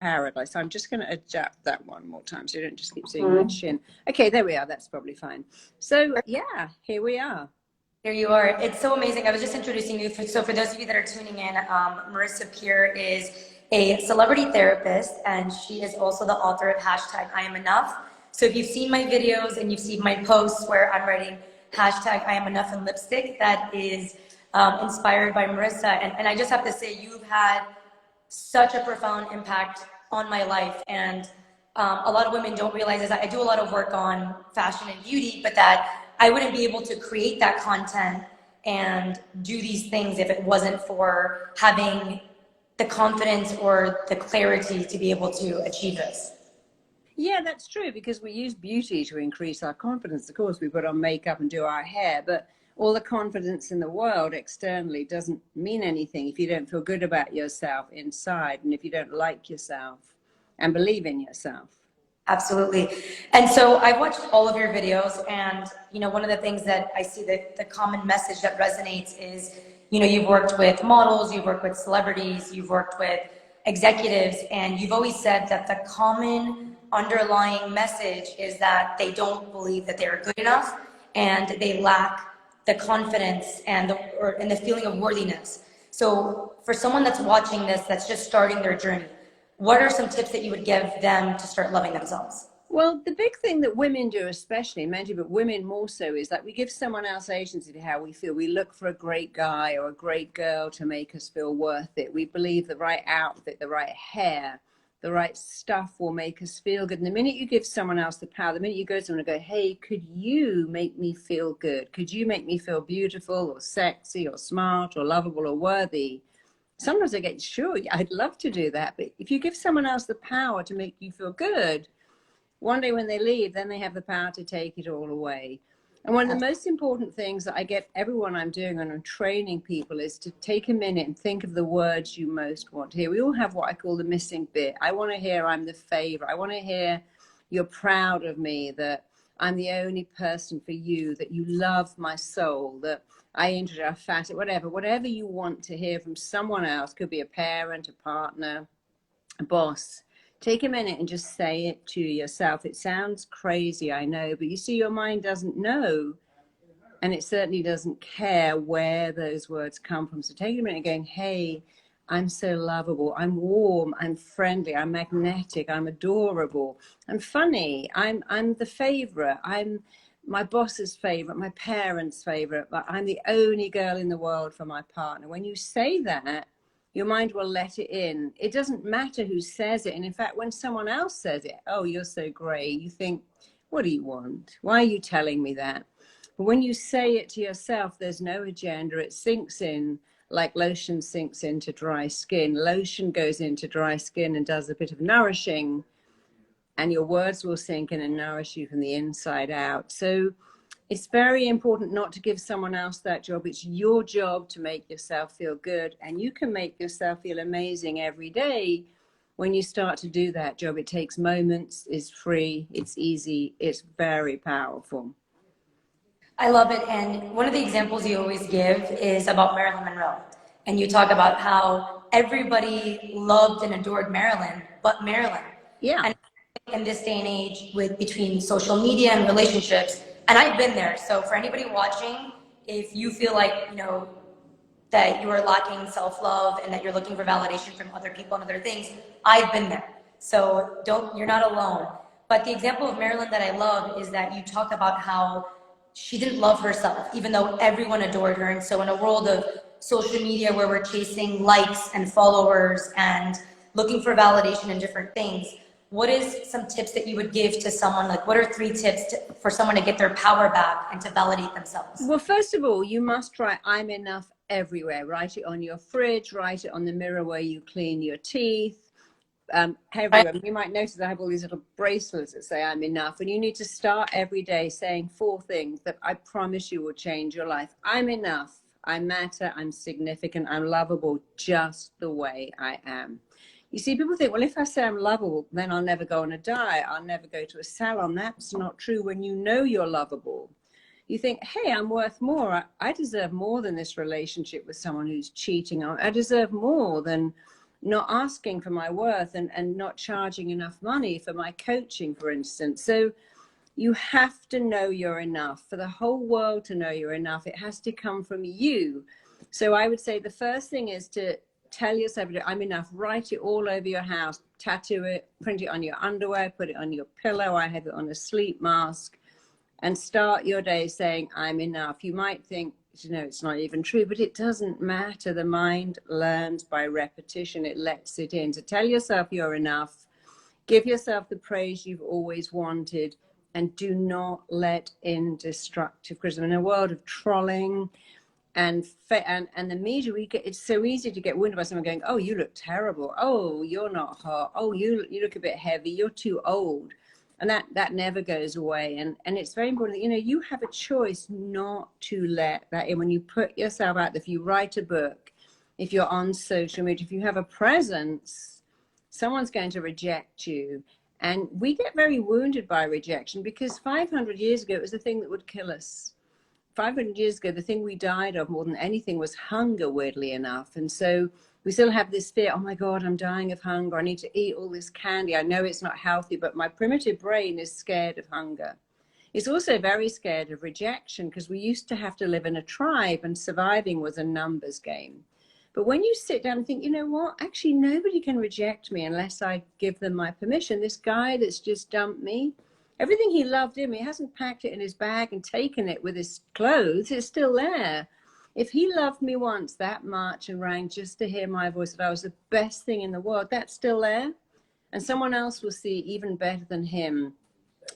paradise. I'm just going to adjust that one more time so you don't just keep seeing my shin. Okay, there we are. That's probably fine. So yeah, here we are. Here you are. It's so amazing. I was just introducing you. So for those of you that are tuning in, Marissa Peer is a celebrity therapist, and she is also the author of #I Am Enough. So if you've seen my videos and you've seen my posts where I'm writing #I Am Enough in lipstick, that is inspired by Marissa. And I just have to say, you've had such a profound impact on my life. And a lot of women don't realize is that I do a lot of work on fashion and beauty, but that I wouldn't be able to create that content and do these things if it wasn't for having the confidence or the clarity to be able to achieve this. Yeah, that's true, because we use beauty to increase our confidence. Of course, we put on makeup and do our hair, but all the confidence in the world externally doesn't mean anything if you don't feel good about yourself inside, and if you don't like yourself and believe in yourself. Absolutely. And so I've watched all of your videos, and one of the things that I see that the common message that resonates is, you've worked with models, you've worked with celebrities, you've worked with executives, and you've always said that the common underlying message is that they don't believe that they're good enough, and they lack the confidence and the feeling of worthiness. So for someone that's watching this, that's just starting their journey, what are some tips that you would give them to start loving themselves? Well, the big thing that women do, especially, men do, but women more so, is that we give someone else agency to how we feel. We look for a great guy or a great girl to make us feel worth it. We believe the right outfit, the right hair, the right stuff will make us feel good. And the minute you give someone else the power, the minute you go to someone and go, hey, could you make me feel good? Could you make me feel beautiful or sexy or smart or lovable or worthy? Sometimes I get, sure, I'd love to do that. But if you give someone else the power to make you feel good, one day when they leave, then they have the power to take it all away. And one of the most important things that I get everyone I'm doing when I'm training people is to take a minute and think of the words you most want to hear. We all have what I call the missing bit. I want to hear I'm the favorite. I want to hear you're proud of me, that I'm the only person for you, that you love my soul, that I injured a facet, whatever you want to hear from someone else. Could be a parent, a partner, a boss. Take a minute and just say it to yourself. It sounds crazy, I know, but you see, your mind doesn't know, and it certainly doesn't care where those words come from. So take a minute going, hey, I'm so lovable, I'm warm, I'm friendly, I'm magnetic, I'm adorable, I'm funny, I'm the favorite, I'm my boss's favorite, my parents' favorite, but I'm the only girl in the world for my partner. When you say that, your mind will let it in. It doesn't matter who says it. And in fact, when someone else says it, oh, you're so great, you think, what do you want? Why are you telling me that? But when you say it to yourself, there's no agenda. It sinks in like lotion sinks into dry skin. Lotion goes into dry skin and does a bit of nourishing, and your words will sink in and nourish you from the inside out. So it's very important not to give someone else that job. It's your job to make yourself feel good, and you can make yourself feel amazing every day when you start to do that job. It takes moments, it's free, it's easy, it's very powerful. I love it. And one of the examples you always give is about Marilyn Monroe. And you talk about how everybody loved and adored Marilyn, but Marilyn. Yeah. And in this day and age, with between social media and relationships, and I've been there. So for anybody watching, if you feel like, that you are lacking self-love and that you're looking for validation from other people and other things, I've been there. So you're not alone. But the example of Marilyn that I love is that you talk about how she didn't love herself, even though everyone adored her. And so in a world of social media where we're chasing likes and followers and looking for validation in different things, what is some tips that you would give to someone? Like, what are 3 tips for someone to get their power back and to validate themselves? Well, first of all, you must try I'm enough everywhere. Write it on your fridge, write it on the mirror where you clean your teeth. Everywhere. You might notice I have all these little bracelets that say I'm enough, and you need to start every day saying 4 things that I promise you will change your life. I'm enough, I matter, I'm significant, I'm lovable just the way I am. You see, people think, well, if I say I'm lovable, then I'll never go on a diet, I'll never go to a salon. That's not true. When you know you're lovable, you think, hey, I'm worth more. I deserve more than this relationship with someone who's cheating. I deserve more than not asking for my worth, and not charging enough money for my coaching, for instance. So you have to know you're enough. For the whole world to know you're enough, it has to come from you. So I would say the first thing is to tell yourself, I'm enough. Write it all over your house, tattoo it, print it on your underwear, put it on your pillow. I have it on a sleep mask. And start your day saying, I'm enough. You might think, it's not even true, but it doesn't matter. The mind learns by repetition. It lets it in. So tell yourself you're enough. Give yourself the praise you've always wanted, and do not let in destructive criticism. In a world of trolling and the media, it's so easy to get wounded by someone going, oh, you look terrible. Oh, you're not hot. Oh, you look a bit heavy. You're too old. And that never goes away. And it's very important that, you have a choice not to let that in. When you put yourself out there, if you write a book, if you're on social media, if you have a presence, someone's going to reject you. And we get very wounded by rejection, because 500 years ago, it was the thing that would kill us. 500 years ago, the thing we died of more than anything was hunger, weirdly enough. And so we still have this fear, oh my God, I'm dying of hunger. I need to eat all this candy. I know it's not healthy, but my primitive brain is scared of hunger. It's also very scared of rejection, because we used to have to live in a tribe and surviving was a numbers game. But when you sit down and think, you know what, actually nobody can reject me unless I give them my permission. This guy that's just dumped me, everything he loved in me, he hasn't packed it in his bag and taken it with his clothes. It's still there. If he loved me once that much and rang just to hear my voice, that I was the best thing in the world, that's still there. And someone else will see even better than him.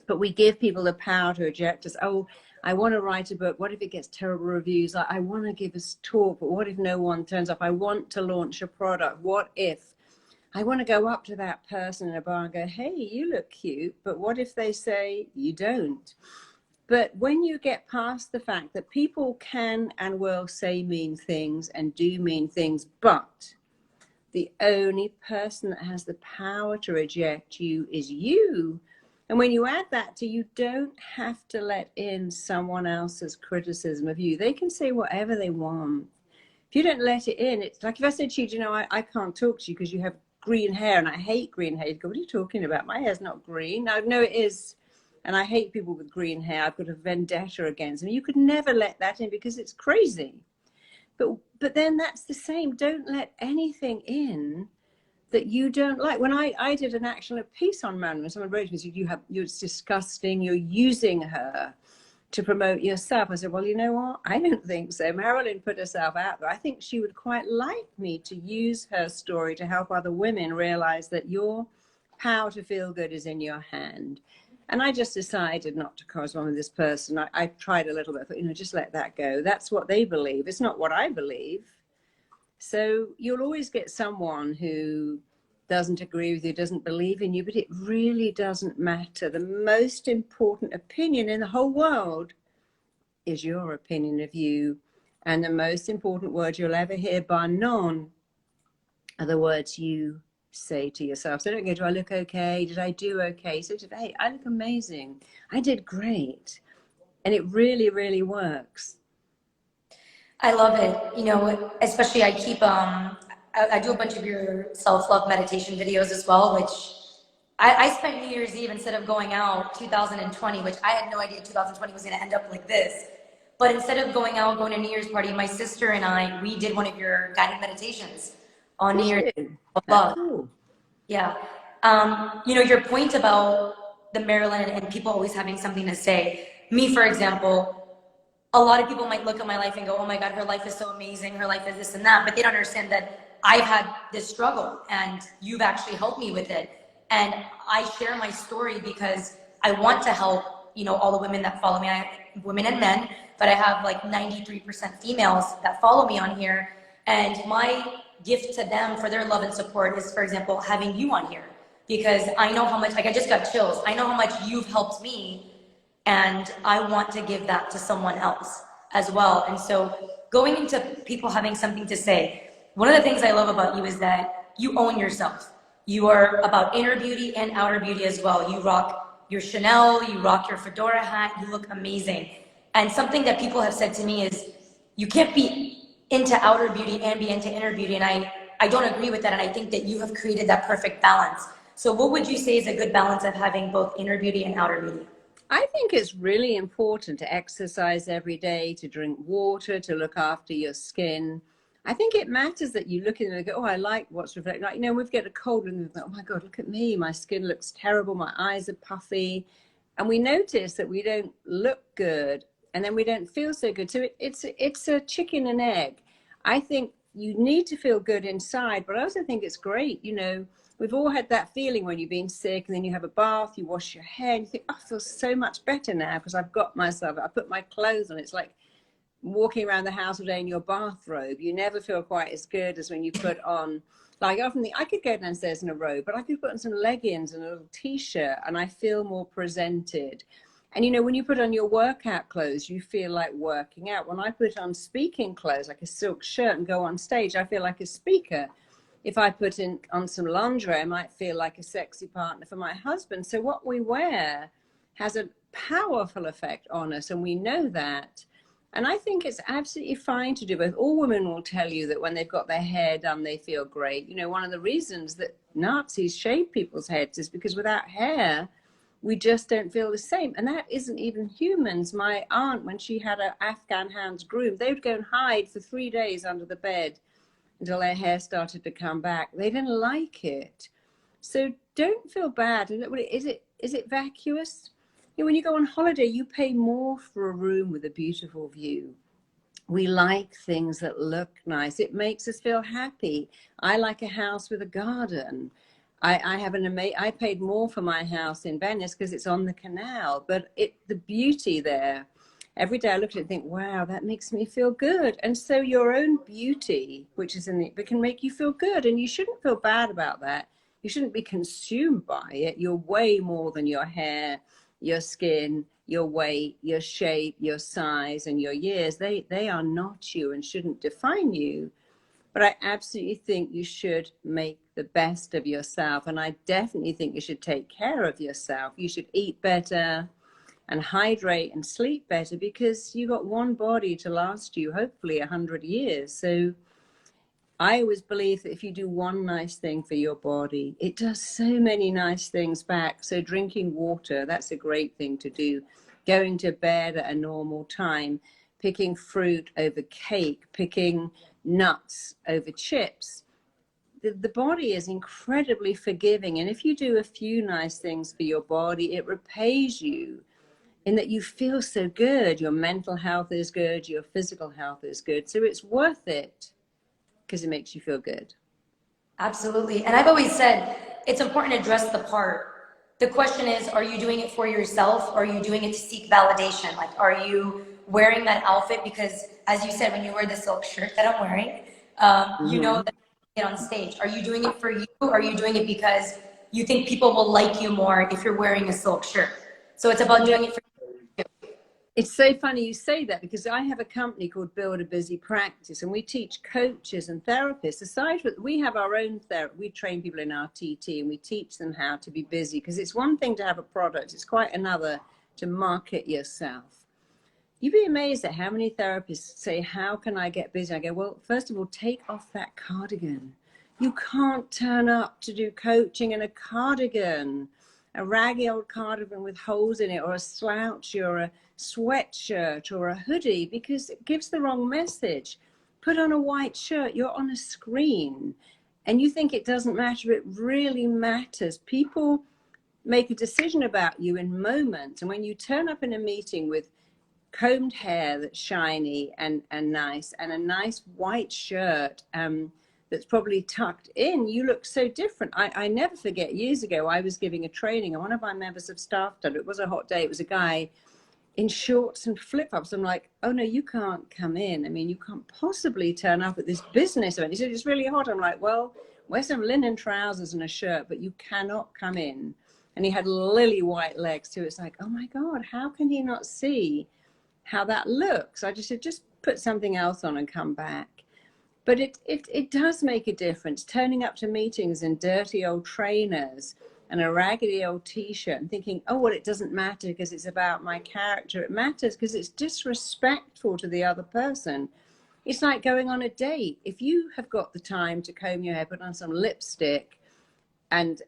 But we give people the power to reject us. Oh, I want to write a book. What if it gets terrible reviews? I want to give a talk, but what if no one turns up? I want to launch a product. What if? I want to go up to that person in a bar and go, hey, you look cute. But what if they say you don't? But when you get past the fact that people can and will say mean things and do mean things, but the only person that has the power to reject you is you. And when you add that to, you don't have to let in someone else's criticism of you. They can say whatever they want. If you don't let it in, it's like if I said to you, I can't talk to you because you have green hair and I hate green hair. You'd go, what are you talking about? My hair's not green. No, it is. And I hate people with green hair. I've got a vendetta against them. You could never let that in because it's crazy. But then that's the same. Don't let anything in that you don't like. When I did an actual piece on Marilyn, someone wrote to me, said, you're disgusting. You're using her to promote yourself. I said, well, you know what? I don't think so. Marilyn put herself out there. I think she would quite like me to use her story to help other women realize that your power to feel good is in your hand. And I just decided not to correspond with this person. I tried a little bit, but, just let that go. That's what they believe. It's not what I believe. So you'll always get someone who doesn't agree with you, doesn't believe in you, but it really doesn't matter. The most important opinion in the whole world is your opinion of you. And the most important words you'll ever hear, bar none, are the words you say to yourself. So don't go, do I look okay? Did I do okay? So hey, I look amazing. I did great. And it really, really works. I love it. Especially I keep, I do a bunch of your self-love meditation videos as well, which I spent New Year's Eve, instead of going out 2020, which I had no idea 2020 was going to end up like this. But instead of going out, going to a New Year's party, my sister and we did one of your guided meditations on New Year's Eve. Cool. Yeah. Your point about the Marilyn and people always having something to say. Me, for example, a lot of people might look at my life and go, oh my God, her life is so amazing. Her life is this and that. But they don't understand that I've had this struggle and you've actually helped me with it. And I share my story because I want to help, all the women that follow me, women and men, but I have like 93% females that follow me on here. And my gift to them for their love and support is, for example, having you on here, because I know how much, I just got chills. I know how much you've helped me, and I want to give that to someone else as well. And so going into people having something to say, one of the things I love about you is that you own yourself. You are about inner beauty and outer beauty as well. You rock your Chanel, you rock your fedora hat, you look amazing. And something that people have said to me is, you can't be into outer beauty and be into inner beauty. And I don't agree with that. And I think that you have created that perfect balance. So what would you say is a good balance of having both inner beauty and outer beauty? I think it's really important to exercise every day, to drink water, to look after your skin. I think it matters that you look in and go, oh, I like what's reflected. Like, you know, we've got a cold and we go, oh my God, look at me. My skin looks terrible. My eyes are puffy. And we notice that we don't look good and then we don't feel so good. So it's a chicken and egg. I think you need to feel good inside, but I also think it's great, you know, we've all had that feeling when you've been sick and then you have a bath, you wash your hair and you think, oh, I feel so much better now because I've got myself, I put my clothes on. It's like walking around the house all day in your bathrobe. You never feel quite as good as when you put on, like, I often think I could go downstairs in a robe, but I could put on some leggings and a little t-shirt and I feel more presented. And you know, when you put on your workout clothes, you feel like working out. When I put on speaking clothes, like a silk shirt and go on stage, I feel like a speaker. If I put on some lingerie, I might feel like a sexy partner for my husband. So what we wear has a powerful effect on us, and we know that. And I think it's absolutely fine to do both. All women will tell you that when they've got their hair done, they feel great. You know, one of the reasons that Nazis shaved people's heads is because without hair, we just don't feel the same. And that isn't even humans. My aunt, when she had an Afghan hounds groomed, they would go and hide for 3 days under the bed until their hair started to come back. They didn't like it. So don't feel bad. Is it vacuous? You know, when you go on holiday, you pay more for a room with a beautiful view. We like things that look nice. It makes us feel happy. I like a house with a garden. I paid more for my house in Venice because it's on the canal, but the beauty there, every day I look at it and think, wow, that makes me feel good. And so your own beauty, which is it can make you feel good, and you shouldn't feel bad about that. You shouldn't be consumed by it. You're way more than your hair, your skin, your weight, your shape, your size, and your years. They are not you and shouldn't define you. But I absolutely think you should make the best of yourself. And I definitely think you should take care of yourself. You should eat better and hydrate and sleep better, because you got one body to last you, hopefully 100 years. So I always believe that if you do one nice thing for your body, it does so many nice things back. So drinking water, that's a great thing to do. Going to bed at a normal time, picking fruit over cake, picking nuts over chips. The body is incredibly forgiving. And if you do a few nice things for your body, it repays you in that you feel so good. Your mental health is good, your physical health is good. So it's worth it because it makes you feel good. Absolutely. And I've always said it's important to dress the part. The question is, are you doing it for yourself, or are you doing it to seek validation? Like, are you wearing that outfit because, as you said, when you wear the silk shirt that I'm wearing, you know that you get on stage. Are you doing it for you, or are you doing it because you think people will like you more if you're wearing a silk shirt? So it's about doing it for you. It's so funny you say that, because I have a company called Build a Busy Practice, and we teach coaches and therapists. Aside from, we have our own therapy, we train people in our TT, and we teach them how to be busy, because it's one thing to have a product, it's quite another to market yourself. You'd be amazed at how many therapists say, how can I get busy? I go, well, first of all, take off that cardigan. You can't turn up to do coaching in a cardigan, a raggy old cardigan with holes in it, or a slouch, or a sweatshirt, or a hoodie, because it gives the wrong message. Put on a white shirt. You're on a screen and you think it doesn't matter. It really matters. People make a decision about you in moments. And when you turn up in a meeting with combed hair that's shiny and nice, and a nice white shirt that's probably tucked in, you look so different. I never forget, years ago, I was giving a training and one of my members of staff done it. It was a hot day. It was a guy in shorts and flip-flops. I'm like, oh no, you can't come in. I mean, you can't possibly turn up at this business event. He said, it's really hot. I'm like, well, wear some linen trousers and a shirt, but you cannot come in. And he had lily white legs too. It's like, oh my God, how can he not see how that looks? I just said, just put something else on and come back. But it does make a difference, turning up to meetings in dirty old trainers and a raggedy old t-shirt and thinking, oh, well, it doesn't matter because it's about my character. It matters because it's disrespectful to the other person. It's like going on a date. If you have got the time to comb your hair, put on some lipstick and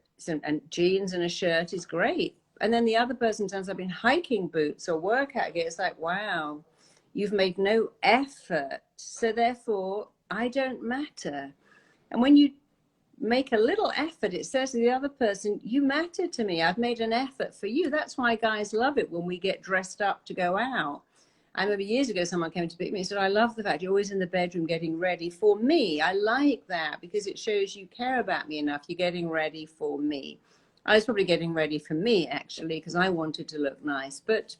jeans and a shirt is great. And then the other person turns up in hiking boots or workout gear. It's like, wow, you've made no effort. So therefore, I don't matter. And when you make a little effort, it says to the other person, you matter to me. I've made an effort for you. That's why guys love it when we get dressed up to go out. I remember years ago, someone came to pick me and said, I love the fact you're always in the bedroom getting ready for me. I like that because it shows you care about me enough. You're getting ready for me. I was probably getting ready for me, actually, because I wanted to look nice. But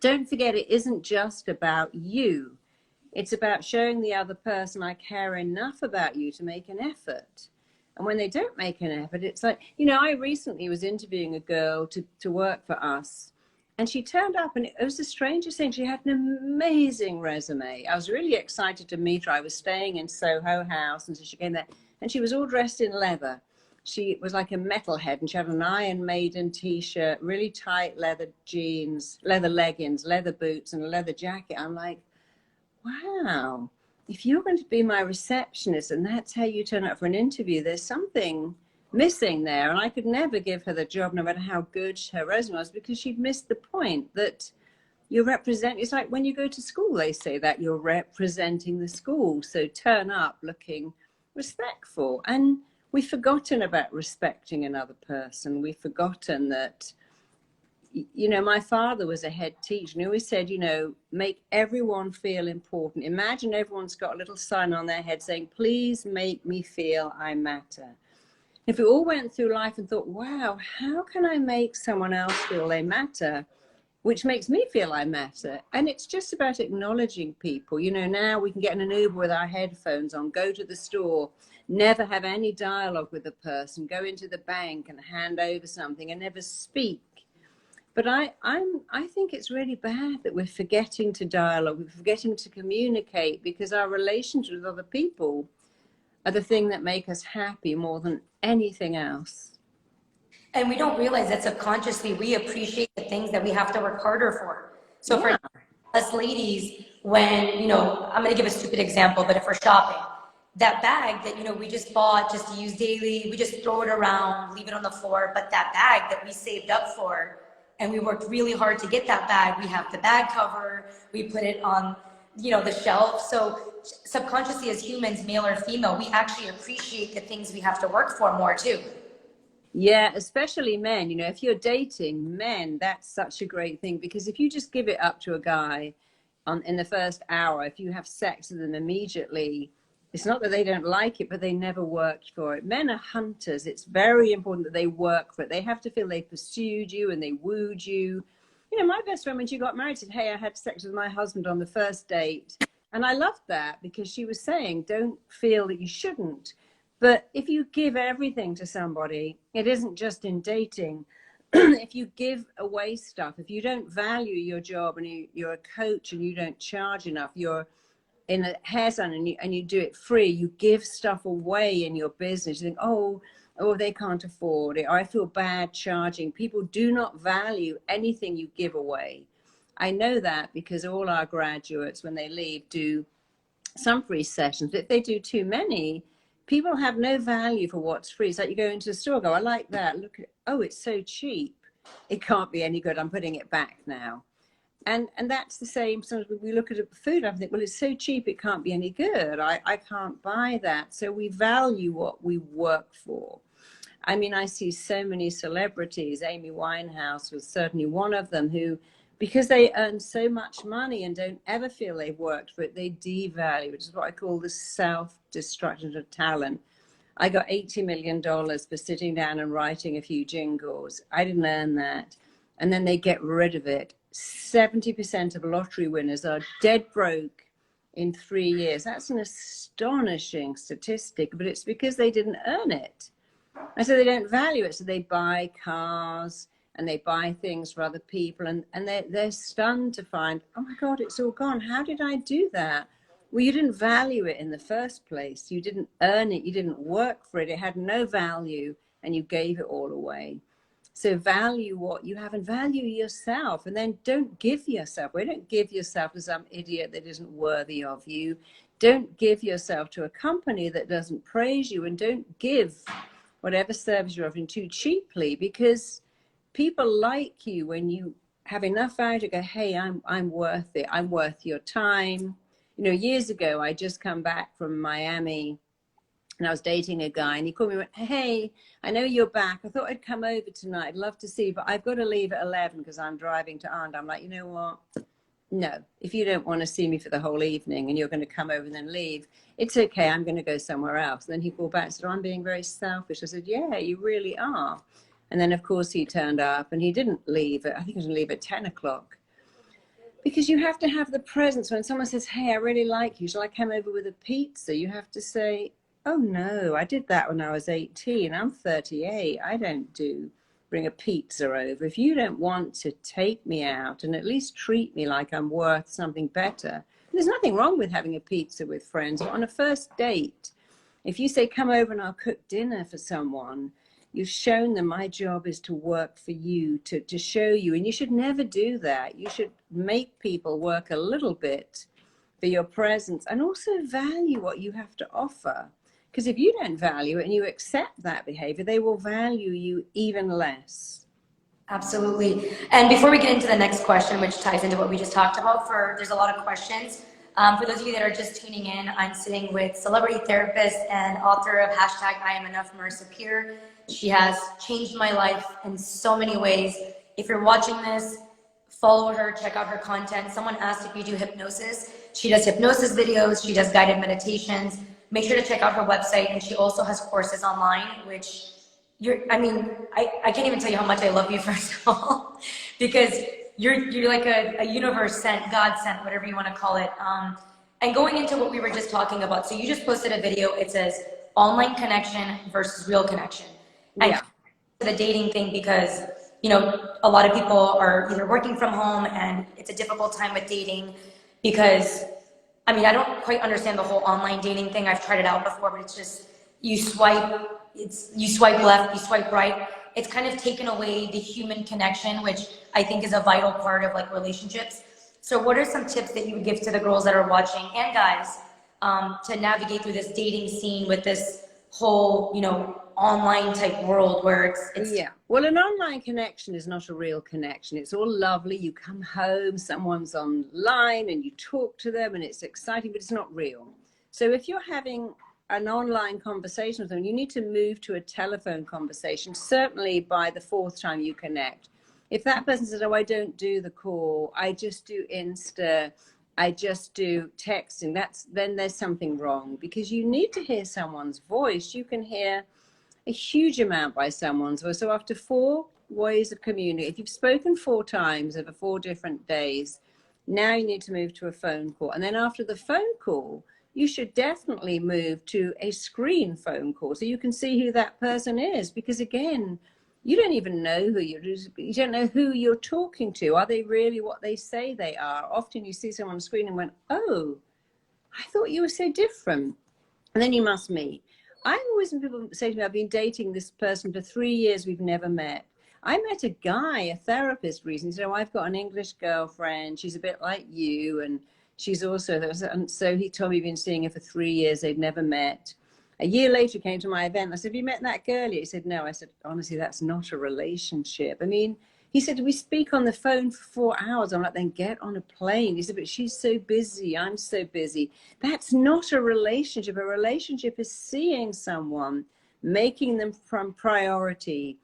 don't forget, it isn't just about you. It's about showing the other person I care enough about you to make an effort. And when they don't make an effort, it's like, you know, I recently was interviewing a girl to work for us. And she turned up and it was the strangest thing. She had an amazing resume. I was really excited to meet her. I was staying in Soho House. And so she came there and she was all dressed in leather. She was like a metalhead and she had an Iron Maiden t-shirt, really tight leather jeans, leather leggings, leather boots and a leather jacket. I'm like, wow, if you're going to be my receptionist and that's how you turn up for an interview, there's something missing there. And I could never give her the job, no matter how good her resume was, because she'd missed the point that you represent. It's like when you go to school, they say that you're representing the school. So turn up looking respectful. And we've forgotten about respecting another person. We've forgotten that, you know, my father was a head teacher and he always said, you know, make everyone feel important. Imagine everyone's got a little sign on their head saying, please make me feel I matter. If we all went through life and thought, wow, how can I make someone else feel they matter, which makes me feel I matter? And it's just about acknowledging people. You know, now we can get in an Uber with our headphones on, go to the store, never have any dialogue with a person, go into the bank and hand over something and never speak. But I think it's really bad that we're forgetting to dialogue, we're forgetting to communicate, because our relations with other people are the thing that make us happy more than anything else. And we don't realize that subconsciously we appreciate the things that we have to work harder for. So for us ladies, when, you know, I'm going to give a stupid example, but if we're shopping, that bag that, you know, we just bought just to use daily, we just throw it around, leave it on the floor. But that bag that we saved up for, and we worked really hard to get that bag, we have the bag cover, we put it on, you know, the shelf. So subconsciously as humans, male or female, we actually appreciate the things we have to work for more too. Yeah, especially men. You know, if you're dating men, that's such a great thing, because if you just give it up to a guy in the first hour, if you have sex with them immediately, it's not that they don't like it, but they never worked for it. Men are hunters. It's very important that they work for it. They have to feel they pursued you and they wooed you. You know, my best friend, when she got married, said, hey, I had sex with my husband on the first date. And I loved that, because she was saying, don't feel that you shouldn't. But if you give everything to somebody, it isn't just in dating. If you give away stuff, if you don't value your job and you're a coach and you don't charge enough, you're in a hair salon and you do it free, you give stuff away in your business. You think, oh, they can't afford it, or I feel bad charging. People do not value anything you give away. I know that because all our graduates, when they leave, do some free sessions. But if they do too many, people have no value for what's free. It's like you go into a store, go, I like that. Look at it. Oh, it's so cheap. It can't be any good. I'm putting it back now. And that's the same. Sometimes we look at food, I think, well, it's so cheap, it can't be any good. I can't buy that. So we value what we work for. I mean, I see so many celebrities. Amy Winehouse was certainly one of them, who, because they earn so much money and don't ever feel they've worked for it, they devalue, which is what I call the self-destruction of talent. I got $80 million for sitting down and writing a few jingles. I didn't earn that. And then they get rid of it. 70% of lottery winners are dead broke in 3 years. That's an astonishing statistic, but it's because they didn't earn it. And so they don't value it. So they buy cars and they buy things for other people, and they're stunned to find, oh my God, it's all gone. How did I do that? Well, you didn't value it in the first place. You didn't earn it. You didn't work for it. It had no value, and you gave it all away. So value what you have and value yourself, and then don't give yourself. Well, don't give yourself to some idiot that isn't worthy of you. don't give yourself to a company that doesn't praise you, and don't give whatever service you're offering too cheaply, because people like you when you have enough value to go, hey, I'm worth it. I'm worth your time. You know, years ago, I just come back from Miami and I was dating a guy, and he called me and went, hey, I know you're back. I thought I'd come over tonight. I'd love to see you, but I've got to leave at 11 because I'm driving to Arndt. I'm like, you know what? No, if you don't want to see me for the whole evening and you're going to come over and then leave, it's okay. I'm going to go somewhere else. And then he called back and said, oh, I'm being very selfish. I said, yeah, you really are. And then, of course, he turned up and he didn't leave. I think he was going to leave at 10 o'clock. Because you have to have the presence. When someone says, hey, I really like you, shall I come over with a pizza? You have to say, oh, no, I did that when I was 18. I'm 38. I don't bring a pizza over. If you don't want to take me out and at least treat me like I'm worth something better, there's nothing wrong with having a pizza with friends. But on a first date, if you say, come over and I'll cook dinner for someone, you've shown them my job is to work for you, to show you. And you should never do that. You should make people work a little bit for your presence and also value what you have to offer. Because if you don't value it and you accept that behavior, they will value you even less. Absolutely. And before we get into the next question, which ties into what we just talked about, there's a lot of questions. For those of you that are just tuning in, I'm sitting with celebrity therapist and author of hashtag I Am Enough, Marisa Peer. She has changed my life in so many ways. If you're watching this, follow her, check out her content. Someone asked if you do hypnosis. She does hypnosis videos. She does guided meditations. Make sure to check out her website. And she also has courses online, which I can't even tell you how much I love you, first of all, because you're like a universe sent, God sent, whatever you want to call it. And going into what we were just talking about, so you just posted a video. It says online connection versus real connection. And yeah. The dating thing, because you know a lot of people are either working from home and it's a difficult time with dating, because I mean I don't quite understand the whole online dating thing. I've tried it out before, but it's just you swipe left, you swipe right. It's kind of taken away the human connection, which I think is a vital part of like relationships. So what are some tips that you would give to the girls that are watching and guys to navigate through this dating scene with this whole, you know, online type world where it's yeah. Well, an online connection is not a real connection. It's all lovely. You come home, someone's online and you talk to them and it's exciting, but it's not real. So if you're having an online conversation with them, you need to move to a telephone conversation, certainly by the fourth time you connect. If that person says, oh, I don't do the call, I just do Insta, I just do texting, then there's something wrong, because you need to hear someone's voice. You can hear a huge amount by someone's voice. So after 4 ways of communicating, if you've spoken 4 times over 4 different days, now you need to move to a phone call. And then after the phone call, you should definitely move to a screen phone call so you can see who that person is. Because again, you don't even know who you don't know who you're talking to. Are they really what they say they are? Often you see someone on the screen and went, oh, I thought you were so different. And then you must meet. I always, when people say to me, I've been dating this person for 3 years, we've never met. I met a guy, a therapist recently, said, oh, I've got an English girlfriend. She's a bit like you. And she's also, and so he told me he'd been seeing her for 3 years. They'd never met. A year later, he came to my event. I said, have you met that girl yet? He said, no. I said, honestly, that's not a relationship. I mean, he said, we speak on the phone for 4 hours. I'm like, then get on a plane. He said, but she's so busy. I'm so busy. That's not a relationship. A relationship is seeing someone, making them from priority.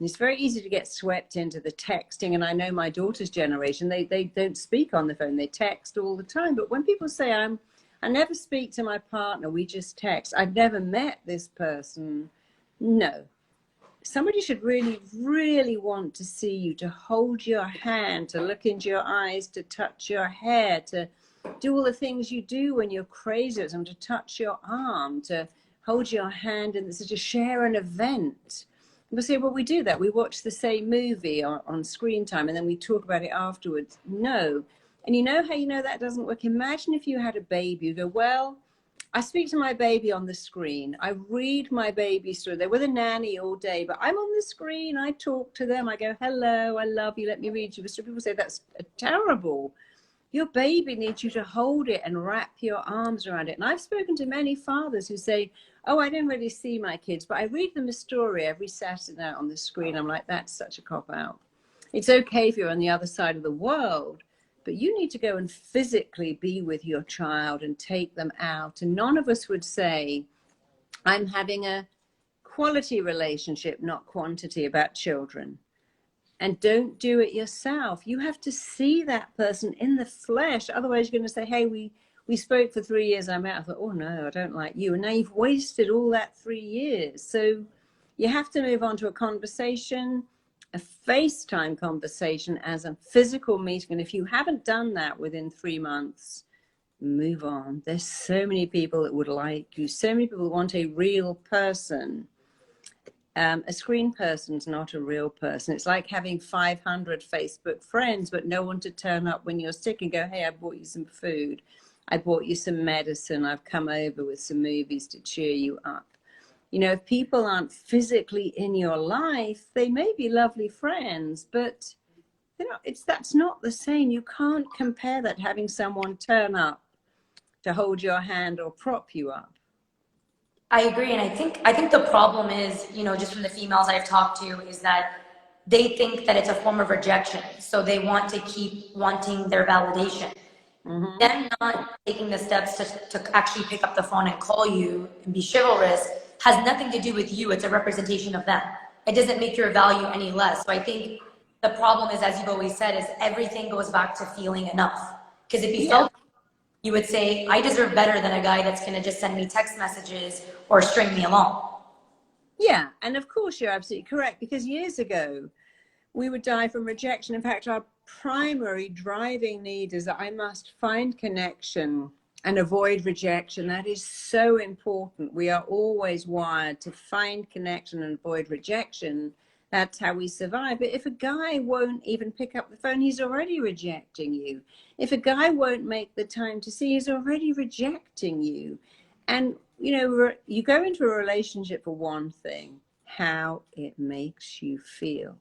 And it's very easy to get swept into the texting. And I know my daughter's generation, they don't speak on the phone. They text all the time. But when people say, I never speak to my partner, we just text, I've never met this person. No. Somebody should really, really want to see you, to hold your hand, to look into your eyes, to touch your hair, to do all the things you do when you're crazy, and to touch your arm, to hold your hand, and to share an event. People say, well, we do that. We watch the same movie on screen time, and then we talk about it afterwards. No. And you know how you know that doesn't work? Imagine if you had a baby. You go, well, I speak to my baby on the screen. I read my baby story. They're with a nanny all day, but I'm on the screen. I talk to them. I go, hello, I love you. Let me read you. So people say that's terrible. Your baby needs you to hold it and wrap your arms around it. And I've spoken to many fathers who say, oh, I don't really see my kids, but I read them a story every Saturday night on the screen. I'm like, that's such a cop-out. It's okay if you're on the other side of the world, but you need to go and physically be with your child and take them out. And none of us would say, I'm having a quality relationship, not quantity, about children. And don't do it yourself. You have to see that person in the flesh. Otherwise, you're going to say, hey, we spoke for 3 years. I'm out. I thought, oh, no, I don't like you. And now you've wasted all that 3 years. So you have to move on to a conversation, a FaceTime conversation as a physical meeting. And if you haven't done that within 3 months, move on. There's so many people that would like you. So many people want a real person. A screen person's not a real person. It's like having 500 Facebook friends, but no one to turn up when you're sick and go, hey, I bought you some food. I bought you some medicine. I've come over with some movies to cheer you up. You know, if people aren't physically in your life, they may be lovely friends, but you know, that's not the same. You can't compare that, having someone turn up to hold your hand or prop you up. I agree, and I think the problem is, you know, just from the females I've talked to, is that they think that it's a form of rejection, so they want to keep wanting their validation. Mm-hmm. Them not taking the steps to actually pick up the phone and call you and be chivalrous has nothing to do with you. It's a representation of them. It doesn't make your value any less. So I think the problem is, as you've always said, is everything goes back to feeling enough. Because if you felt, you would say, I deserve better than a guy that's going to just send me text messages or string me along. Yeah, and of course you're absolutely correct, because years ago we would die from rejection. In fact, our primary driving need is that I must find connection and avoid rejection. That is so important. We are always wired to find connection and avoid rejection. That's how we survive. But if a guy won't even pick up the phone, he's already rejecting you. If a guy won't make the time to see, he's already rejecting you. And, you know, you go into a relationship for one thing, how it makes you feel.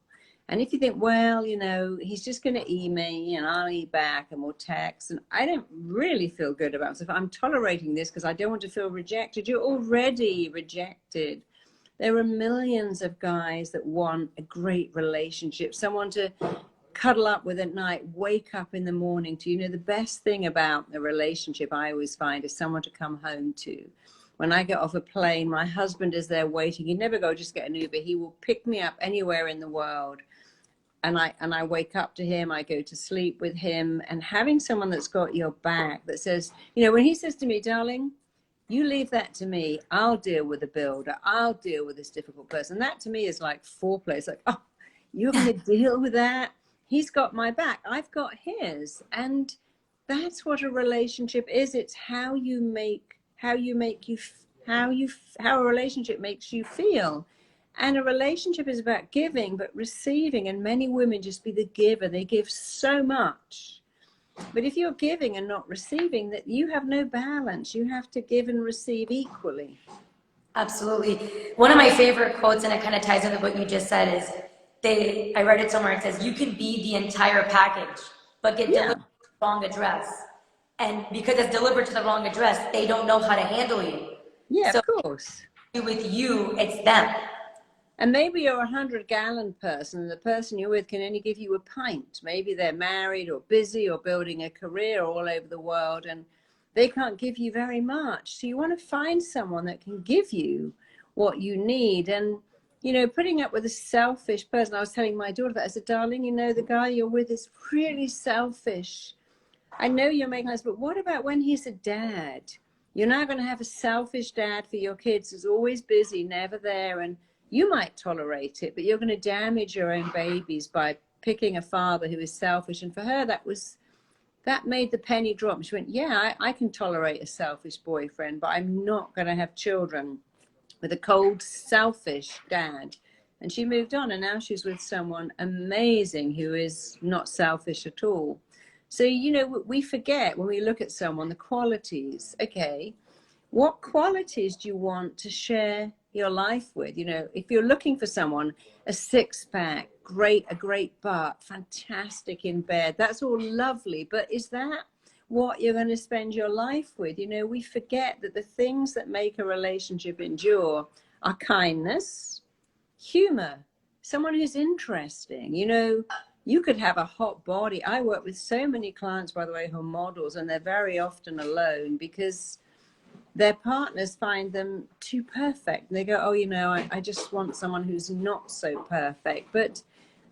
And if you think, well, you know, he's just going to email me and I'll email back and we'll text, and I don't really feel good about myself. I'm tolerating this because I don't want to feel rejected. You're already rejected. There are millions of guys that want a great relationship, someone to cuddle up with at night, wake up in the morning to. You know, the best thing about a relationship, I always find, is someone to come home to. When I get off a plane, my husband is there waiting. He'd never go just get an Uber. He will pick me up anywhere in the world. And I wake up to him, I go to sleep with him. And having someone that's got your back, that says, you know, when he says to me, darling, you leave that to me, I'll deal with the builder, I'll deal with this difficult person. That to me is like foreplay. It's like, oh, you're going to deal with that? He's got my back, I've got his. And that's what a relationship is. It's how a relationship makes you feel. And a relationship is about giving, but receiving. And many women just be the giver. They give so much. But if you're giving and not receiving, that you have no balance. You have to give and receive equally. Absolutely. One of my favorite quotes, and it kind of ties into what you just said, is I read it somewhere. It says, you can be the entire package, but get delivered to the wrong address. And because it's delivered to the wrong address, they don't know how to handle you. Yeah, so of course. With you, it's them. And maybe you're a 100-gallon person, and the person you're with can only give you a pint. Maybe they're married or busy or building a career all over the world, and they can't give you very much. So you want to find someone that can give you what you need. And, you know, putting up with a selfish person, I was telling my daughter that. I said, darling, you know, the guy you're with is really selfish. I know you're making us, but what about when he's a dad? You're now going to have a selfish dad for your kids who's always busy, never there, and you might tolerate it, but you're going to damage your own babies by picking a father who is selfish. And for her, that made the penny drop. She went, yeah, I can tolerate a selfish boyfriend, but I'm not going to have children with a cold, selfish dad. And she moved on, and now she's with someone amazing who is not selfish at all. So, you know, we forget when we look at someone, the qualities. Okay, what qualities do you want to share your life with? You know, if you're looking for someone, a six-pack, a great butt, fantastic in bed. That's all lovely. But is that what you're going to spend your life with? You know, we forget that the things that make a relationship endure are kindness, humor, someone who's interesting. You know, you could have a hot body. I work with so many clients, by the way, who are models, and they're very often alone because their partners find them too perfect. They go, oh, you know, I just want someone who's not so perfect. But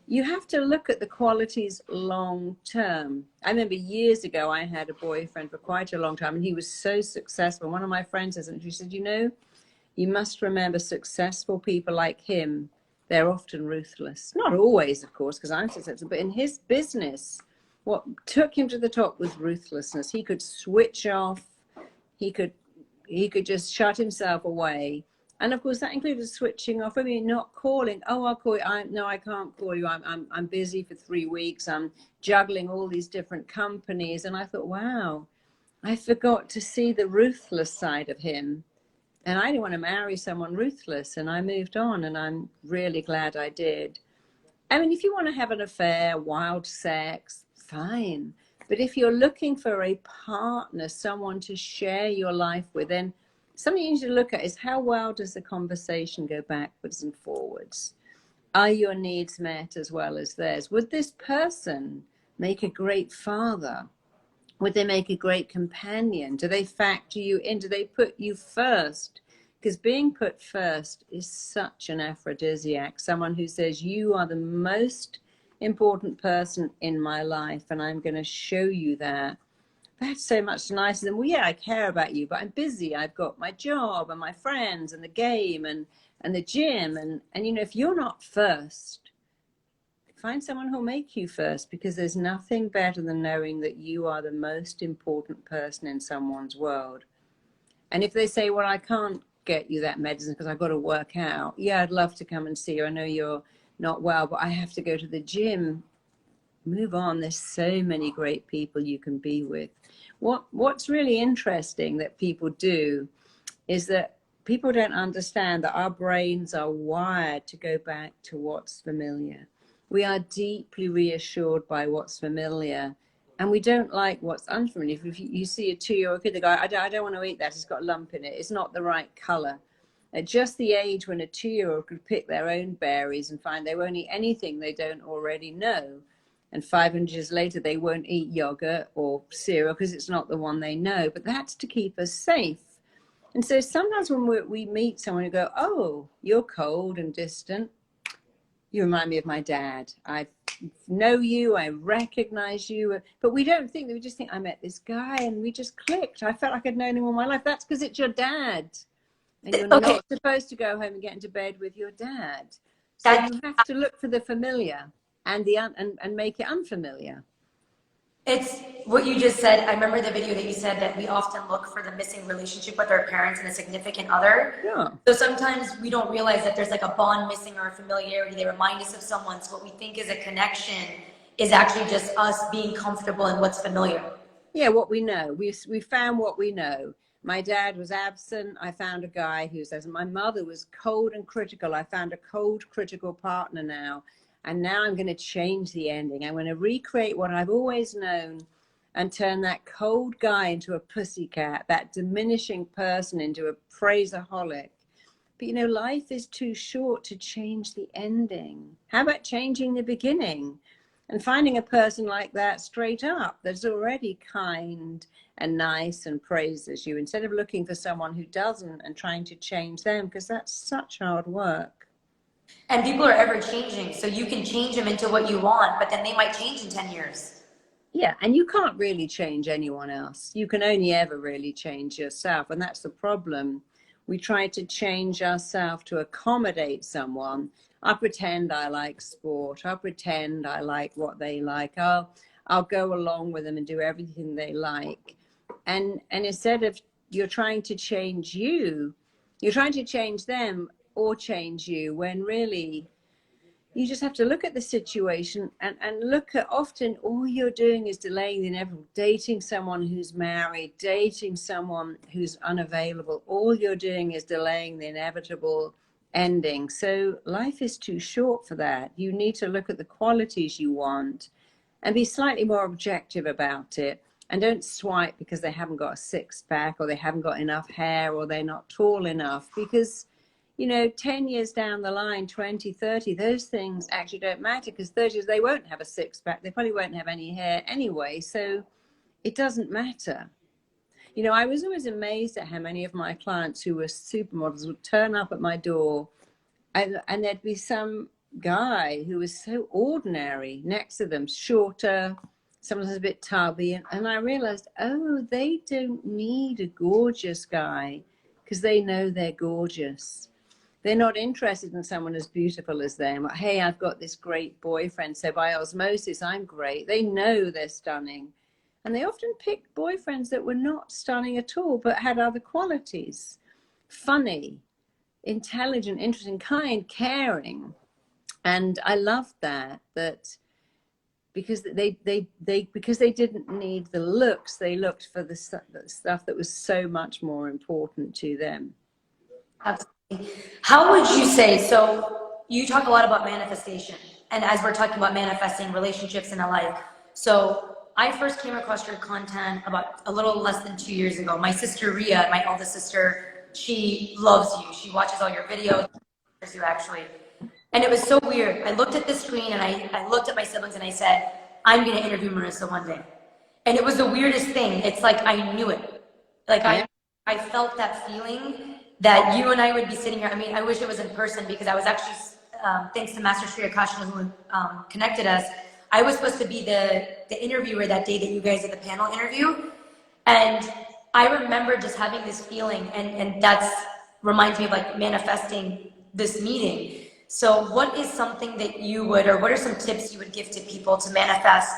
you have to look at the qualities long term. I remember years ago, I had a boyfriend for quite a long time, and he was so successful. One of my friends says, and she said, you know, you must remember successful people like him, they're often ruthless. Not always, of course, because I'm successful, but in his business, what took him to the top was ruthlessness. He could switch off. He could just shut himself away. And of course, that included switching off. I mean, not calling. Oh, I'll call you. No, I can't call you. I'm busy for 3 weeks. I'm juggling all these different companies. And I thought, wow, I forgot to see the ruthless side of him. And I didn't want to marry someone ruthless. And I moved on, and I'm really glad I did. I mean, if you want to have an affair, wild sex, fine. But if you're looking for a partner, someone to share your life with, then something you need to look at is how well does the conversation go backwards and forwards? Are your needs met as well as theirs? Would this person make a great father? Would they make a great companion? Do they factor you in? Do they put you first? Because being put first is such an aphrodisiac. Someone who says, you are the most important person in my life, and I'm going to show you that. That's so much nicer than, well, yeah, I care about you, but I'm busy. I've got my job and my friends and the game and the gym. And you know, if you're not first, find someone who'll make you first, because there's nothing better than knowing that you are the most important person in someone's world. And if they say, well, I can't get you that medicine because I've got to work out. Yeah, I'd love to come and see you. I know you're not well, but I have to go to the gym. Move on. There's so many great people you can be with. What's really interesting that people do is that people don't understand that our brains are wired to go back to what's familiar. We are deeply reassured by what's familiar, and we don't like what's unfamiliar. If you see a 2-year-old kid, they go, I don't want to eat that. It's got a lump in it. It's not the right color. At just the age when a 2-year-old could pick their own berries and find they won't eat anything they don't already know. And 500 years later, they won't eat yogurt or cereal because it's not the one they know. But that's to keep us safe. And so sometimes when we meet someone who go, oh, you're cold and distant, you remind me of my dad. I know you, I recognize you, but we don't think, we just think, I met this guy and we just clicked. I felt like I'd known him all my life. That's because it's your dad. And you're not supposed to go home and get into bed with your dad. So you have to look for the familiar and make it unfamiliar. It's what you just said. I remember the video that you said that we often look for the missing relationship with our parents and a significant other. Yeah. So sometimes we don't realize that there's like a bond missing or a familiarity. They remind us of someone. So what we think is a connection is actually just us being comfortable in what's familiar. Yeah, what we know. We found what we know. My dad was absent. I found a guy who says, my mother was cold and critical. I found a cold, critical partner now. And now I'm going to change the ending. I'm going to recreate what I've always known and turn that cold guy into a pussycat, that diminishing person into a praiseaholic. But you know, life is too short to change the ending. How about changing the beginning and finding a person like that straight up that's already kind and nice and praises you, instead of looking for someone who doesn't and trying to change them, because that's such hard work. And people are ever changing, so you can change them into what you want, but then they might change in 10 years. Yeah, and you can't really change anyone else. You can only ever really change yourself, and that's the problem. We try to change ourselves to accommodate someone. I pretend I like sport. I'll pretend I like what they like. I'll go along with them and do everything they like. And instead of you're trying to change you, you're trying to change them or change you, when really you just have to look at the situation and look at, often all you're doing is delaying the inevitable. Dating someone who's married, dating someone who's unavailable, all you're doing is delaying the inevitable ending. So life is too short for that. You need to look at the qualities you want and be slightly more objective about it. And don't swipe because they haven't got a six pack or they haven't got enough hair or they're not tall enough, because, you know, 10 years down the line, 20, 30, those things actually don't matter, because 30 they won't have a six pack. They probably won't have any hair anyway. So it doesn't matter. You know, I was always amazed at how many of my clients who were supermodels would turn up at my door, and there'd be some guy who was so ordinary next to them, shorter, sometimes a bit tubby. And I realized, oh, they don't need a gorgeous guy because they know they're gorgeous. They're not interested in someone as beautiful as them. Like, hey, I've got this great boyfriend, so by osmosis, I'm great. They know they're stunning. And they often picked boyfriends that were not stunning at all, but had other qualities. Funny, intelligent, interesting, kind, caring. And I loved that because because they didn't need the looks, they looked for the stuff that was so much more important to them. Absolutely. How would you say, so you talk a lot about manifestation, and as we're talking about manifesting relationships in a life, so I first came across your content about a little less than 2 years ago. My sister Ria, my eldest sister, she loves you. She watches all your videos, you actually. And it was so weird. I looked at the screen and I looked at my siblings and I said, I'm going to interview Marissa one day. And it was the weirdest thing. It's like I knew it. Like I felt that feeling that you and I would be sitting here. I mean, I wish it was in person, because I was actually, thanks to Master Sri Akashna who connected us, I was supposed to be the interviewer that day that you guys did the panel interview. And I remember just having this feeling, and that's reminds me of like manifesting this meeting. So what is something that you would, or what are some tips you would give to people to manifest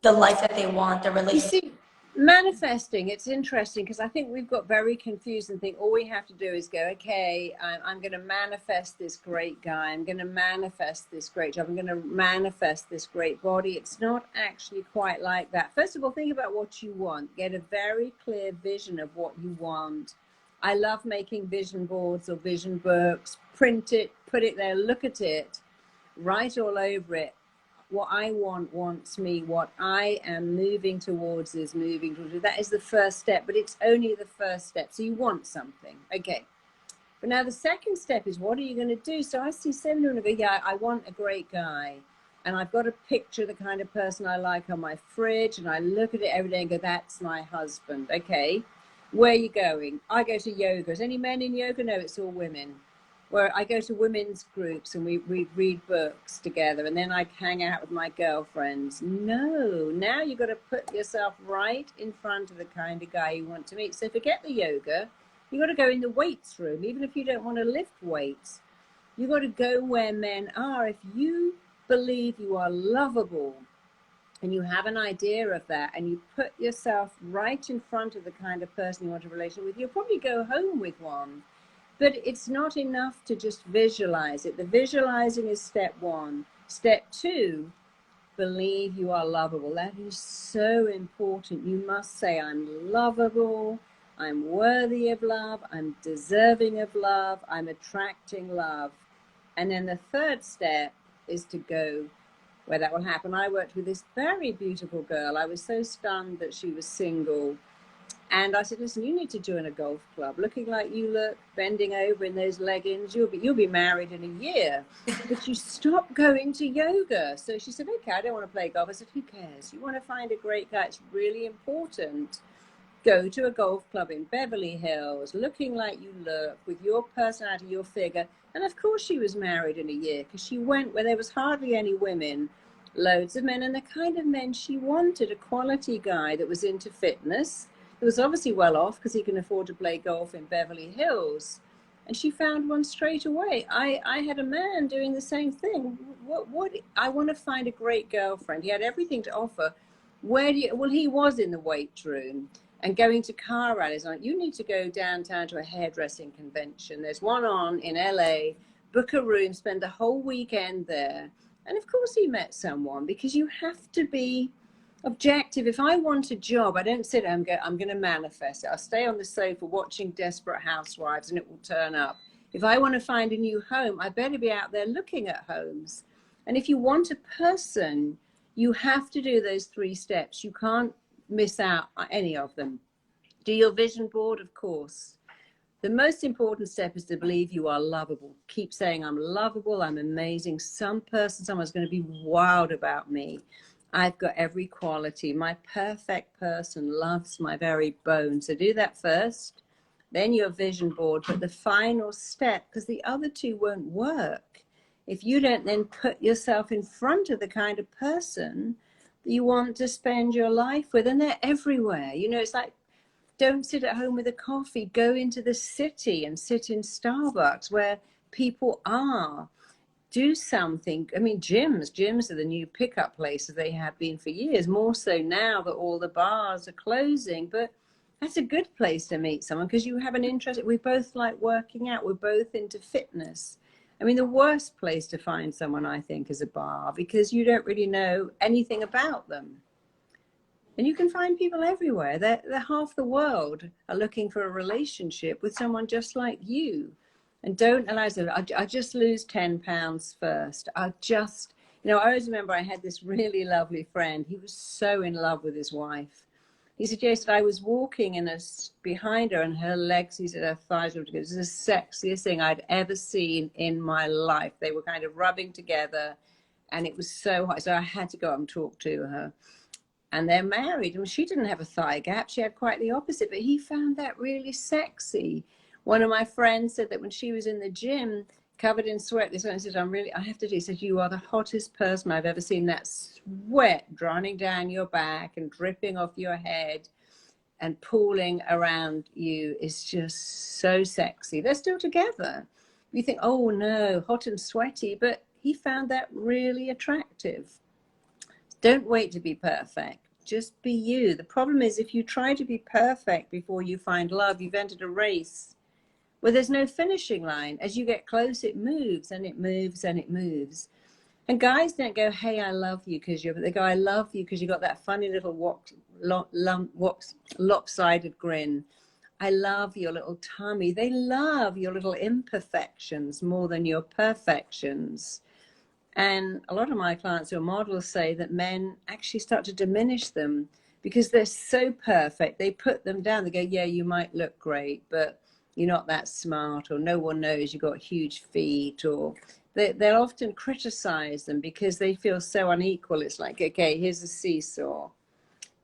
the life that they want, the relationship? You see, manifesting, it's interesting because I think we've got very confused and think all we have to do is go, okay, I'm going to manifest this great guy. I'm going to manifest this great job. I'm going to manifest this great body. It's not actually quite like that. First of all, think about what you want. Get a very clear vision of what you want. I love making vision boards or vision books. Print it, put it there, look at it, write all over it. What I want wants me. What I am moving towards is moving towards me. That is the first step, but it's only the first step. So you want something. Okay. But now the second step is, what are you going to do? So I see so many go, yeah, I want a great guy. And I've got a picture of the kind of person I like on my fridge. And I look at it every day and go, that's my husband. Okay. Where are you going? I go to yoga. Is any men in yoga? No, it's all women. Where I go to women's groups and we read books together, and then I hang out with my girlfriends. No, now you've got to put yourself right in front of the kind of guy you want to meet. So forget the yoga. You've got to go in the weights room, even if you don't want to lift weights. You've got to go where men are. If you believe you are lovable, and you have an idea of that, and you put yourself right in front of the kind of person you want a relation with, you'll probably go home with one. But it's not enough to just visualize it. The visualizing is step one. Step two, believe you are lovable. That is so important. You must say, I'm lovable, I'm worthy of love, I'm deserving of love, I'm attracting love. And then the third step is to go where that will happen. I worked with this very beautiful girl. I was so stunned that she was single. And I said, listen, you need to join a golf club. Looking like you look, bending over in those leggings, you'll be married in a year. But you stop going to yoga. So she said, okay, I don't want to play golf. I said, who cares? You want to find a great guy. It's really important. Go to a golf club in Beverly Hills, looking like you look, with your personality, your figure. And of course she was married in a year, because she went where there was hardly any women, loads of men, and the kind of men she wanted, a quality guy that was into fitness. It was obviously well off because he can afford to play golf in Beverly Hills. And she found one straight away. I had a man doing the same thing. What I want to find a great girlfriend. He had everything to offer. Well, he was in the weight room and going to car rallies. Like, you need to go downtown to a hairdressing convention. There's one on in LA. Book a room, spend the whole weekend there. And of course he met someone, because you have to be objective. If I want a job, I don't sit there and go, I'm going to manifest it. I'll stay on the sofa watching Desperate Housewives and it will turn up. If I want to find a new home, I better be out there looking at homes. And if you want a person, you have to do those 3 steps. You can't miss out on any of them. Do your vision board, of course. The most important step is to believe you are lovable. Keep saying, I'm lovable, I'm amazing. Someone's going to be wild about me. I've got every quality. My perfect person loves my very bones. So do that first, then your vision board. But the final step, because the other 2 won't work, if you don't then put yourself in front of the kind of person that you want to spend your life with, and they're everywhere. You know, it's like, don't sit at home with a coffee. Go into the city and sit in Starbucks where people are. Do something. I mean, gyms are the new pickup places. They have been for years, more so now that all the bars are closing. But that's a good place to meet someone because you have an interest. We both like working out. We're both into fitness. I mean, the worst place to find someone, I think, is a bar because you don't really know anything about them. And you can find people everywhere. They're half the world are looking for a relationship with someone just like you. And don't allow yourself, I just lose 10 pounds first. I always remember I had this really lovely friend. He was so in love with his wife. He suggested I was walking behind her and her legs, he said her thighs were together. It was the sexiest thing I'd ever seen in my life. They were kind of rubbing together and it was so hot. So I had to go up and talk to her. And they're married, and she didn't have a thigh gap. She had quite the opposite, but he found that really sexy. One of my friends said that when she was in the gym, covered in sweat, this one said, I have to do. He said, you are the hottest person I've ever seen. That sweat running down your back and dripping off your head and pooling around you is just so sexy. They're still together. You think, oh no, hot and sweaty, but he found that really attractive. Don't wait to be perfect. Just be you. The problem is if you try to be perfect before you find love, you've entered a race where there's no finishing line. As you get close, it moves and it moves and it moves. And guys don't go, hey, I love you because you're, they go, I love you because you got that funny little lopsided grin. I love your little tummy. They love your little imperfections more than your perfections. And a lot of my clients who are models say that men actually start to diminish them because they're so perfect. They put them down. They go, yeah, you might look great, but you're not that smart, or no one knows you've got huge feet, or they'll often criticize them because they feel so unequal. It's like, okay, here's a seesaw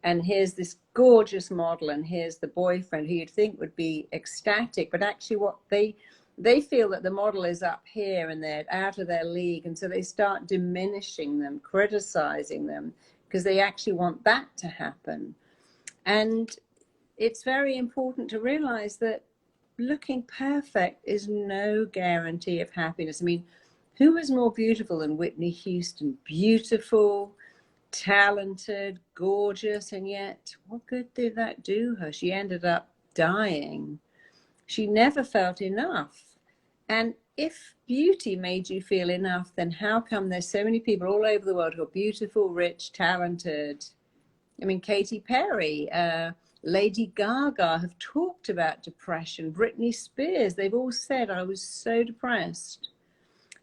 and here's this gorgeous model and here's the boyfriend who you'd think would be ecstatic, but actually what they feel that the model is up here and they're out of their league. And so they start diminishing them, criticizing them, because they actually want that to happen. And it's very important to realize that looking perfect is no guarantee of happiness. I mean, who was more beautiful than Whitney Houston? Beautiful, talented, gorgeous, and yet what good did that do her? She ended up dying. She never felt enough. And if beauty made you feel enough, then how come there's so many people all over the world who are beautiful, rich, talented? I mean, Katy Perry, Lady Gaga have talked about depression. Britney Spears, they've all said, I was so depressed.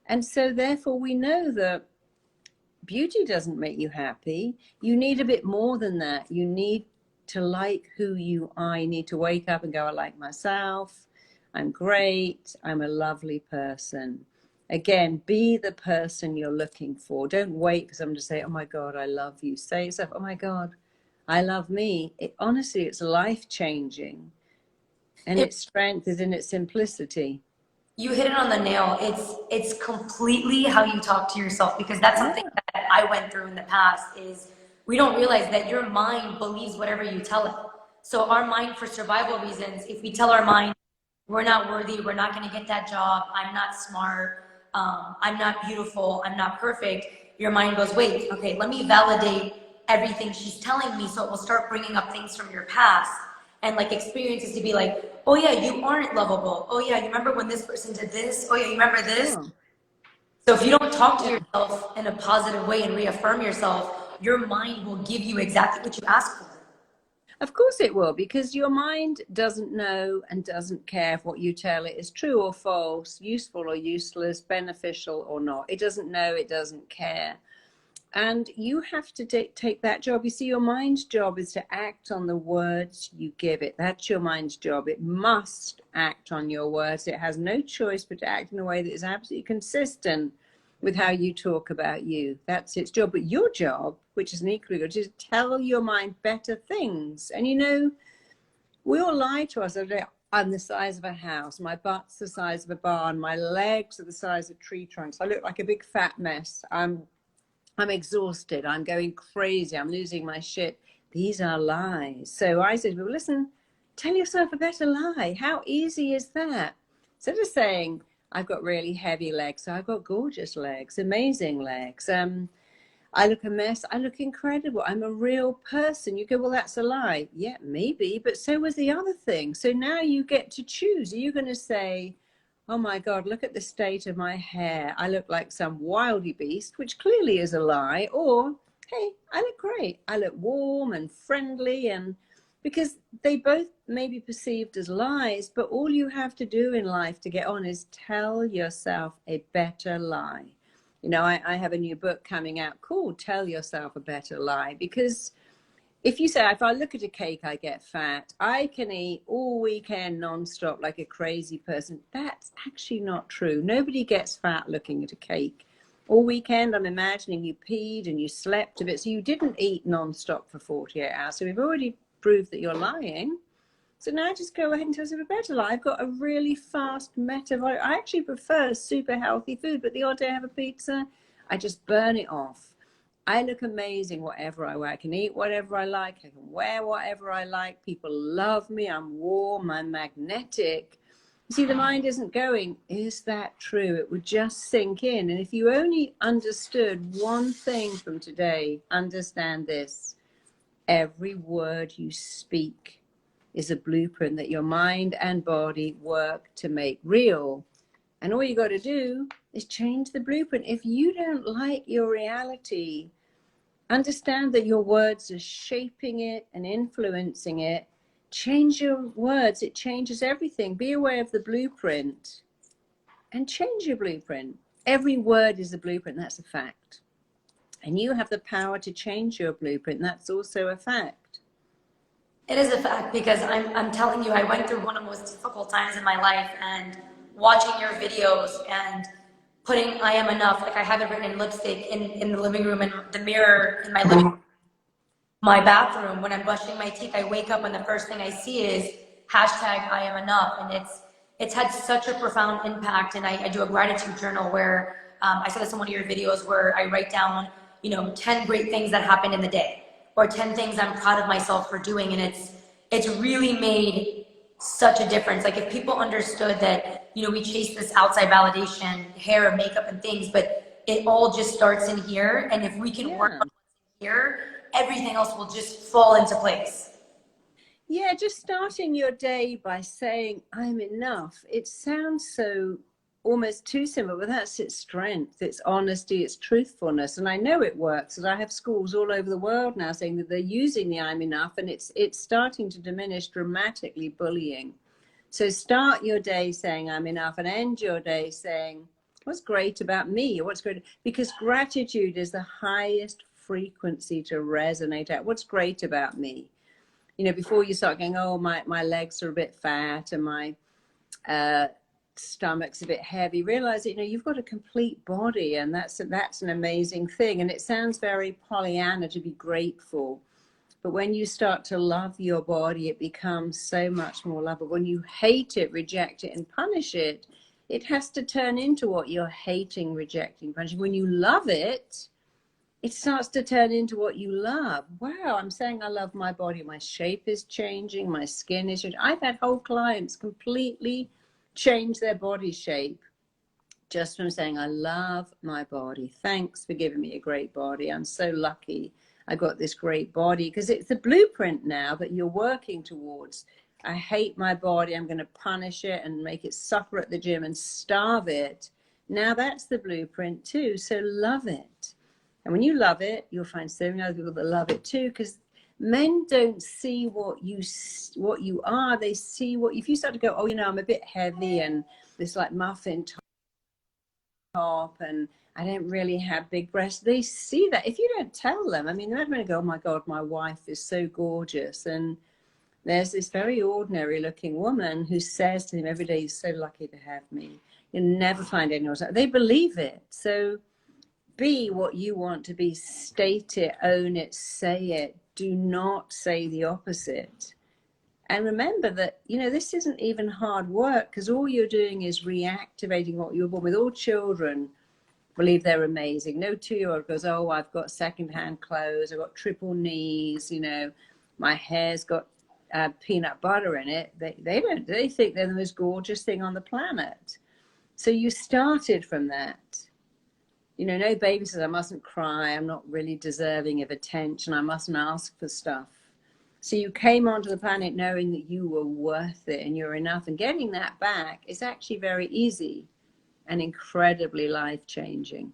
And so therefore we know that beauty doesn't make you happy. You need a bit more than that. You need to like who you are. You need to wake up and go, I like myself. I'm great. I'm a lovely person. Again, be the person you're looking for. Don't wait for someone to say, oh my God, I love you. Say yourself, oh my God, I love me. Honestly, it's life-changing. And its strength is in its simplicity. You hit it on the nail. It's completely how you talk to yourself, because that's something that I went through in the past. Is we don't realize that your mind believes whatever you tell it. So our mind, for survival reasons, if we tell our mind we're not worthy, we're not going to get that job, I'm not smart, I'm not beautiful, I'm not perfect, your mind goes, wait, okay, let me validate everything she's telling me. So it will start bringing up things from your past and like experiences to be like, oh yeah, you aren't lovable. Oh yeah, you remember when this person did this? Oh yeah, you remember this? Oh. So if you don't talk to yourself in a positive way and reaffirm yourself, your mind will give you exactly what you ask for. Of course it will, because your mind doesn't know and doesn't care if what you tell it is true or false, useful or useless, beneficial or not. It doesn't know, it doesn't care. And you have to take that job. You see, your mind's job is to act on the words you give it. That's your mind's job. It must act on your words. It has no choice but to act in a way that is absolutely consistent with how you talk about you. That's its job. But your job, which is an equally good, is to tell your mind better things. And you know, we all lie to ourselves. I'm the size of a house. My butt's the size of a barn. My legs are the size of tree trunks. I look like a big fat mess. I'm exhausted. I'm going crazy. I'm losing my shit. These are lies. So I said, well, listen, tell yourself a better lie. How easy is that? Instead of saying, I've got really heavy legs, so I've got gorgeous legs, amazing legs. I look a mess. I look incredible. I'm a real person. You go, well, that's a lie. Yeah, maybe, but so was the other thing. So now you get to choose. Are you going to say, oh my God, look at the state of my hair. I look like some wildy beast, which clearly is a lie. Or, hey, I look great. I look warm and friendly. And because they both may be perceived as lies, but all you have to do in life to get on is tell yourself a better lie. You know, I have a new book coming out called Tell Yourself a Better Lie, because if you say, if I look at a cake, I get fat, I can eat all weekend nonstop like a crazy person. That's actually not true. Nobody gets fat looking at a cake. All weekend, I'm imagining you peed and you slept a bit. So you didn't eat nonstop for 48 hours. So we've already proved that you're lying. So now just go ahead and tell yourself a better lie. I've got a really fast metabolic. I actually prefer super healthy food, but the odd day I have a pizza, I just burn it off. I look amazing whatever I wear. I can eat whatever I like. I can wear whatever I like. People love me. I'm warm. I'm magnetic. You see, the mind isn't going, is that true? It would just sink in. And if you only understood one thing from today, understand this. Every word you speak is a blueprint that your mind and body work to make real. And all you got to do is change the blueprint. If you don't like your reality, understand that your words are shaping it and influencing it. Change your words. It changes everything. Be aware of the blueprint and change your blueprint. Every word is a blueprint. That's a fact. And you have the power to change your blueprint. That's also a fact. It is a fact, because I'm telling you, I went through one of the most difficult times in my life, and watching your videos and putting I am enough, like I have it written in lipstick in the living room, and the mirror in my living room, my bathroom. When I'm brushing my teeth, I wake up and the first thing I see is hashtag I am enough. And it's had such a profound impact. And I do a gratitude journal where I saw this in one of your videos where I write down, 10 great things that happened in the day, or 10 things I'm proud of myself for doing. And it's really made such a difference. Like, if people understood that, we chase this outside validation, hair, makeup and things, but it all just starts in here. And if we can work on here, everything else will just fall into place. Yeah, just starting your day by saying, I'm enough. It sounds so almost too simple, but that's its strength, its honesty, its truthfulness. And I know it works. And I have schools all over the world now saying that they're using the I'm enough, and it's starting to diminish dramatically bullying. So start your day saying I'm enough, and end your day saying, what's great about me? Or what's great? Because gratitude is the highest frequency to resonate at. What's great about me? Before you start going, oh, my legs are a bit fat and my stomach's a bit heavy, realize that you've got a complete body, and that's an amazing thing. And it sounds very Pollyanna to be grateful, but when you start to love your body, it becomes so much more lovable. When you hate it, reject it, and punish it, it has to turn into what you're hating, rejecting, punishing. When you love it, it starts to turn into what you love. Wow, I'm saying I love my body. My shape is changing. My skin is changing. I've had whole clients completely change their body shape just from saying, I love my body. Thanks for giving me a great body. I'm so lucky I got this great body, because it's the blueprint now that you're working towards. I hate my body. I'm going to punish it and make it suffer at the gym and starve it. Now that's the blueprint too. So love it. And when you love it, you'll find so many other people that love it too, because Men don't see what you are. They see what, if you start to go, oh, you know, I'm a bit heavy and this like muffin top and I don't really have big breasts. They see that. If you don't tell them, I mean, they're going to go, oh my God, my wife is so gorgeous. And there's this very ordinary looking woman who says to him every day, you're so lucky to have me. You'll never find anyone else. They believe it. So be what you want to be, state it, own it, say it. Do not say the opposite. And remember that, you know, this isn't even hard work, because all you're doing is reactivating what you were born with. All children believe they're amazing. No 2-year-old goes, oh, I've got secondhand clothes, I've got triple knees, you know, my hair's got peanut butter in it. They don't. They think they're the most gorgeous thing on the planet. So you started from that. You know, no baby says, I mustn't cry, I'm not really deserving of attention, I mustn't ask for stuff. So you came onto the planet knowing that you were worth it and you're enough. And getting that back is actually very easy and incredibly life-changing.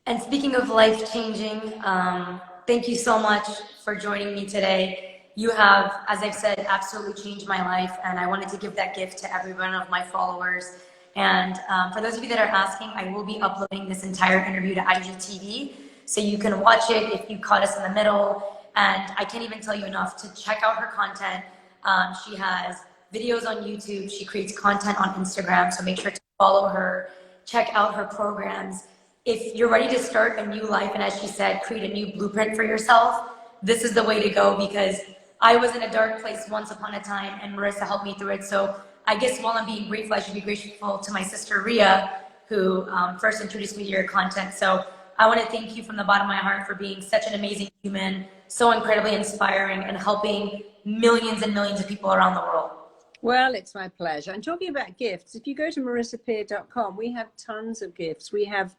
And speaking of life-changing, thank you so much for joining me today. You have, as I've said, absolutely changed my life, and I wanted to give that gift to every one of my followers. And for those of you that are asking, I will be uploading this entire interview to IGTV, so you can watch it if you caught us in the middle. And I can't even tell you enough to check out her content. She has videos on YouTube. She creates content on Instagram, so make sure to follow her. Check out her programs. If you're ready to start a new life, and as she said, create a new blueprint for yourself, this is the way to go, because I was in a dark place once upon a time, and Marissa helped me through it. So I guess while I'm being grateful, I should be grateful to my sister Ria, who first introduced me to your content. So I want to thank you from the bottom of my heart for being such an amazing human, so incredibly inspiring, and helping millions and millions of people around the world. Well, it's my pleasure. And talking about gifts, if you go to marisapeer.com, we have tons of gifts. We have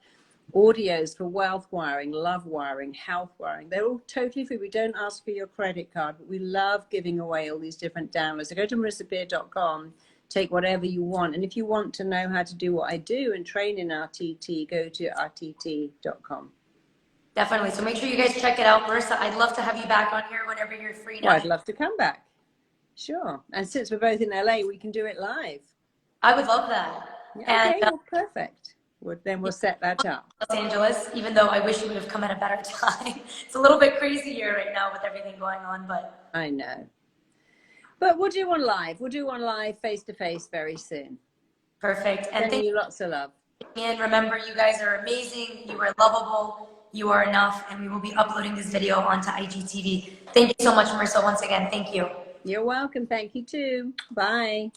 audios for wealth wiring, love wiring, health wiring. They're all totally free. We don't ask for your credit card, but we love giving away all these different downloads. So go to marisapeer.com, take whatever you want. And if you want to know how to do what I do and train in RTT, go to rtt.com. Definitely. So make sure you guys check it out. Marissa, I'd love to have you back on here whenever you're free now. Well, I'd love to come back. Sure. And since we're both in LA, we can do it live. I would love that. Yeah, okay, well, perfect. Then we'll set that up. Los Angeles, even though I wish you would have come at a better time. It's a little bit crazy here right now with everything going on, but. I know. But we'll do one live. We'll do one live face-to-face very soon. Perfect. And thank you lots of love. And remember, you guys are amazing. You are lovable. You are enough. And we will be uploading this video onto IGTV. Thank you so much, Marissa. Once again, thank you. You're welcome. Thank you too. Bye.